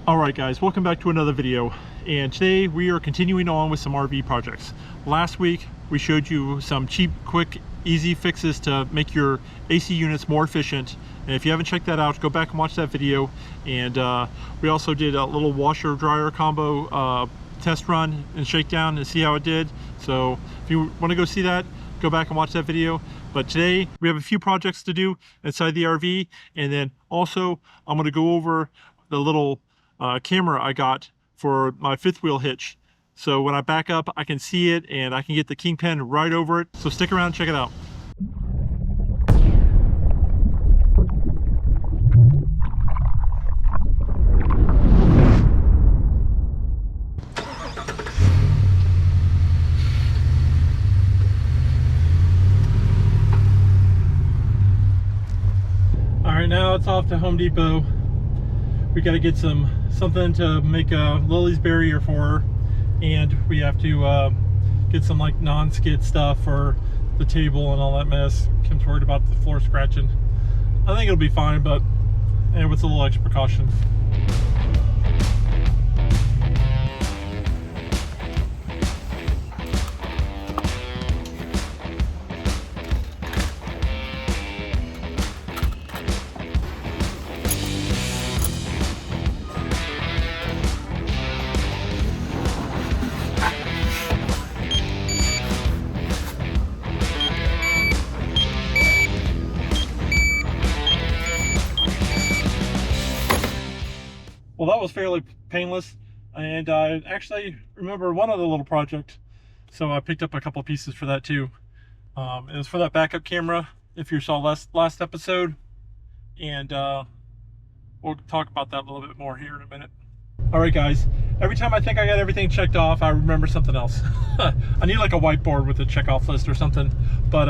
Alright guys, welcome back to another video, and today we are continuing on with some RV projects. Last week we showed you some cheap, quick, easy fixes to make your AC units more efficient, and if you haven't checked that out, go back and watch that video. And we also did a little washer dryer combo test run and shakedown and see how it did. So if you want to go see that, go back and watch that video. But today we have a few projects to do inside the RV, and then also I'm going to go over the little camera I got for my fifth wheel hitch. So when I back up, I can see it and I can get the Kingpin right over it. So stick around and check it out. All right, now it's off to Home Depot. We got to get something to make a Lily's barrier for her, and we have to get some like non-skid stuff for the table and all that mess. Kim's worried about the floor scratching. I think it'll be fine, but with a little extra precaution. Well, that was fairly painless, and I actually remember one other little project, so I picked up a couple of pieces for that too. It was for that backup camera, if you saw last episode, and we'll talk about that a little bit more here in a minute. All right, guys, every time I think I got everything checked off, I remember something else. I need like a whiteboard with a check-off list or something, but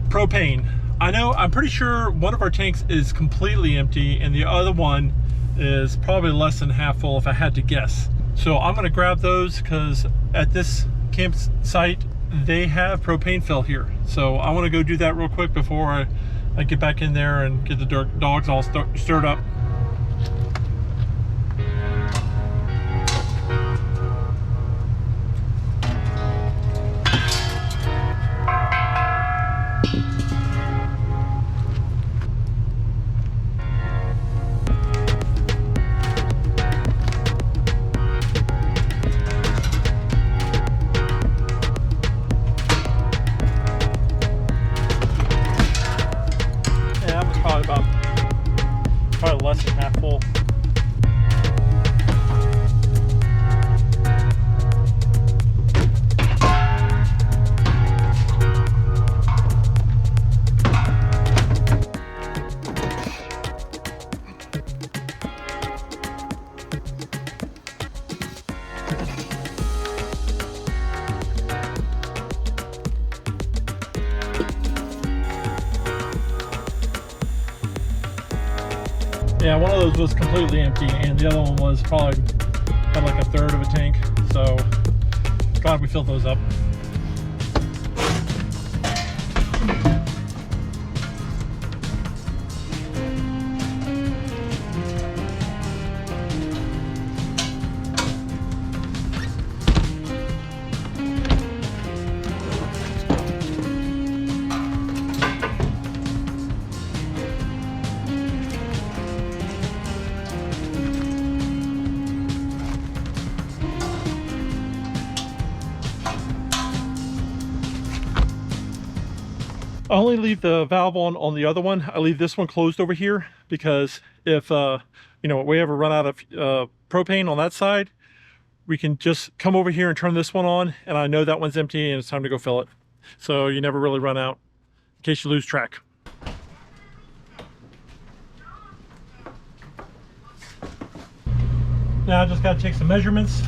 propane. I'm pretty sure one of our tanks is completely empty, and the other one is probably less than half full if I had to guess. So I'm gonna grab those because at this campsite they have propane fill here. So I want to go do that real quick before I get back in there and get the dogs all stirred up. Probably less than half full. Yeah, one of those was completely empty, and the other one was probably had like a third of a tank. So glad we filled those up. I only leave the valve on the other one. I leave this one closed over here because if we ever run out of propane on that side, we can just come over here and turn this one on, and I know that one's empty and it's time to go fill it. So you never really run out in case you lose track. Now I just got to take some measurements.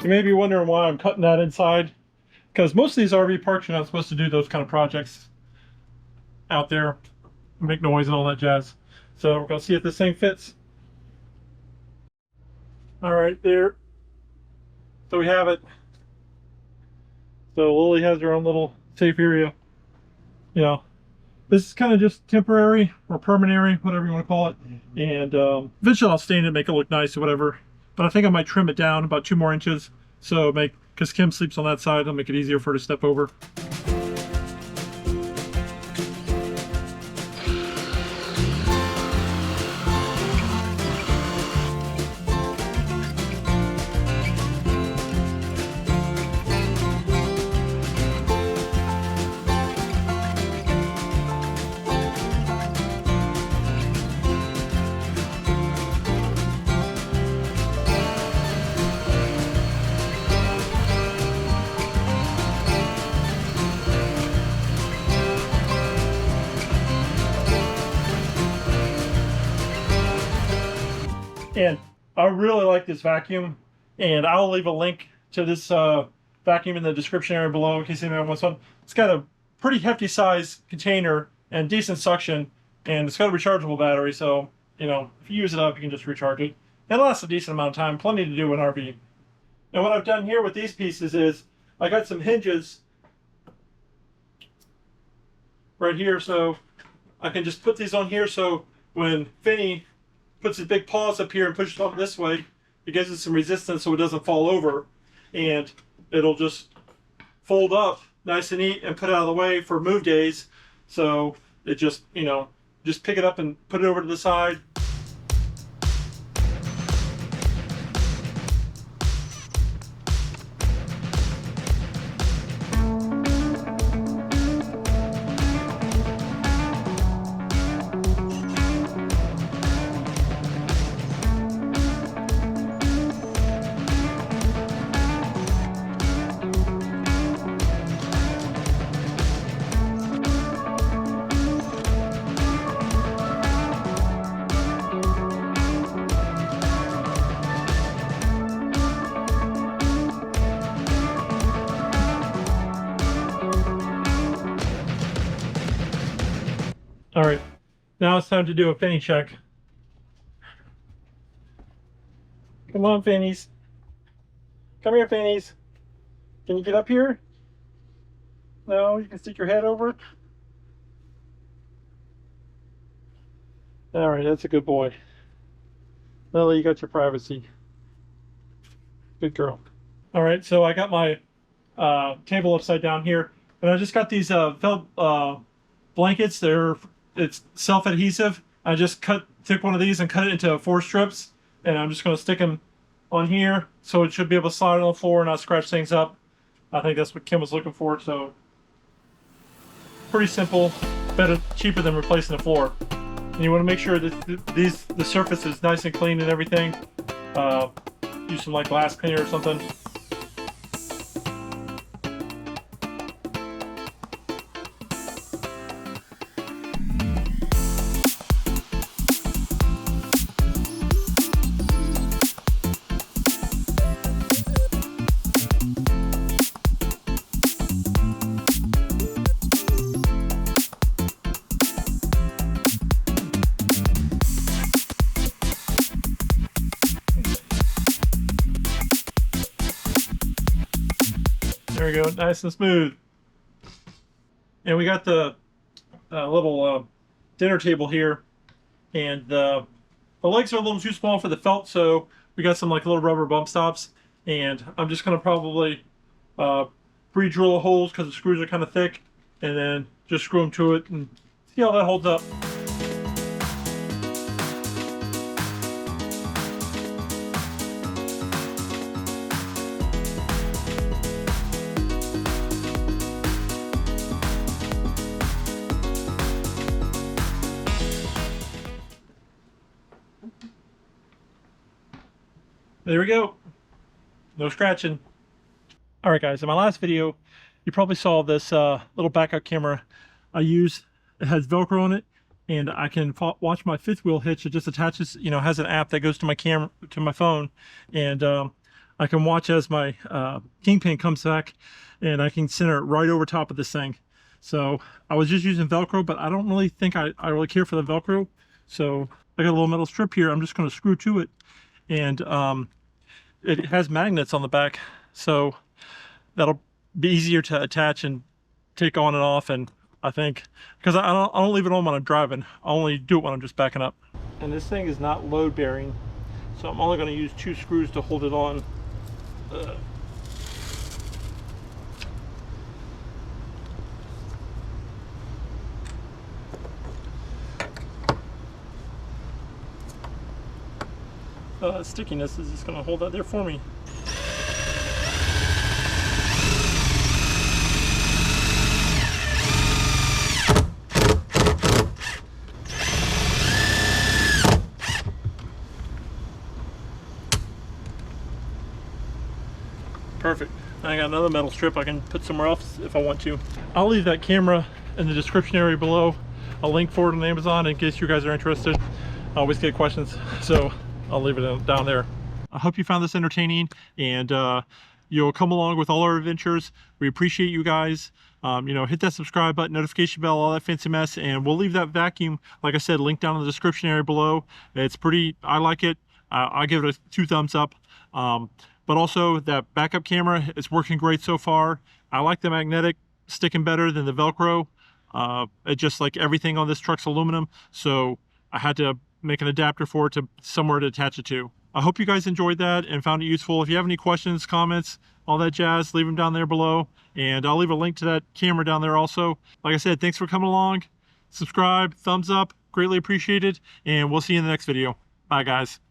You may be wondering why I'm cutting that inside, because most of these RV parks are not supposed to do those kind of projects out there, make noise and all that jazz. So we're gonna see if this thing fits. All right, there. So we have it. So Lily has her own little safe area. You know, this is kind of just temporary or permanent, whatever you want to call it. And eventually I'll stain it, make it look nice or whatever. But I think I might trim it down about 2 more inches. So because Kim sleeps on that side, it'll make it easier for her to step over. And I really like this vacuum, and I'll leave a link to this vacuum in the description area below in case anyone wants one. It's got a pretty hefty size container and decent suction, and it's got a rechargeable battery, so you know, if you use it up, you can just recharge it. It lasts a decent amount of time, plenty to do in RV. And what I've done here with these pieces is I got some hinges right here, so I can just put these on here, so when Finney puts his big paws up here and pushes on this way, it gives it some resistance so it doesn't fall over, and it'll just fold up nice and neat and put it out of the way for move days. So it just, you know, just pick it up and put it over to the side. All right, now it's time to do a Finney check. Come on, Finneys. Come here, Finneys. Can you get up here? No, you can stick your head over. All right, that's a good boy. Lily, you got your privacy. Good girl. All right, so I got my table upside down here, and I just got these felt blankets. It's self-adhesive. I just took one of these and cut it into 4 strips, and I'm just going to stick them on here so it should be able to slide on the floor and not scratch things up. I think that's what Kim was looking for. So pretty simple, cheaper than replacing the floor. And you want to make sure that the surface is nice and clean and everything. Use some like glass cleaner or something. There we go, nice and smooth. And we got the little dinner table here, and the legs are a little too small for the felt, so we got some like little rubber bump stops, and I'm just gonna probably pre-drill holes because the screws are kind of thick, and then just screw them to it and see how that holds up. There we go. No scratching. All right, guys, in my last video, you probably saw this little backup camera I use. It has Velcro on it, and I can watch my fifth wheel hitch. It just attaches, you know, has an app that goes to my camera, to my phone, and I I can watch as my Kingpin comes back, and I can center it right over top of this thing. So I was just using Velcro, but I don't really think I really care for the Velcro. So I got a little metal strip here. I'm just going to screw to it, and it has magnets on the back, so that'll be easier to attach and take on and off. And I think because I don't leave it on when I'm driving, I only do it when I'm just backing up. And this thing is not load bearing, so I'm only going to use 2 screws to hold it on. Stickiness is just going to hold that there for me. Perfect. I got another metal strip I can put somewhere else if I want to. I'll leave that camera in the description area below. I'll link for it on Amazon in case you guys are interested. I always get questions, so I'll leave it down there. I hope you found this entertaining, and you'll come along with all our adventures. We appreciate you guys. You know, hit that subscribe button, notification bell, all that fancy mess, and we'll leave that vacuum, like I said, linked down in the description area below. It's pretty, I like it. I give it a 2 thumbs up. But also that backup camera is working great so far. I like the magnetic sticking better than the Velcro. It just, like everything on this truck's aluminum, so I had to make an adapter for it to somewhere to attach it to. I hope you guys enjoyed that and found it useful. If you have any questions, comments, all that jazz, leave them down there below, and I'll leave a link to that camera down there also. Like I said, thanks for coming along. Subscribe, thumbs up, greatly appreciated, and we'll see you in the next video. Bye guys.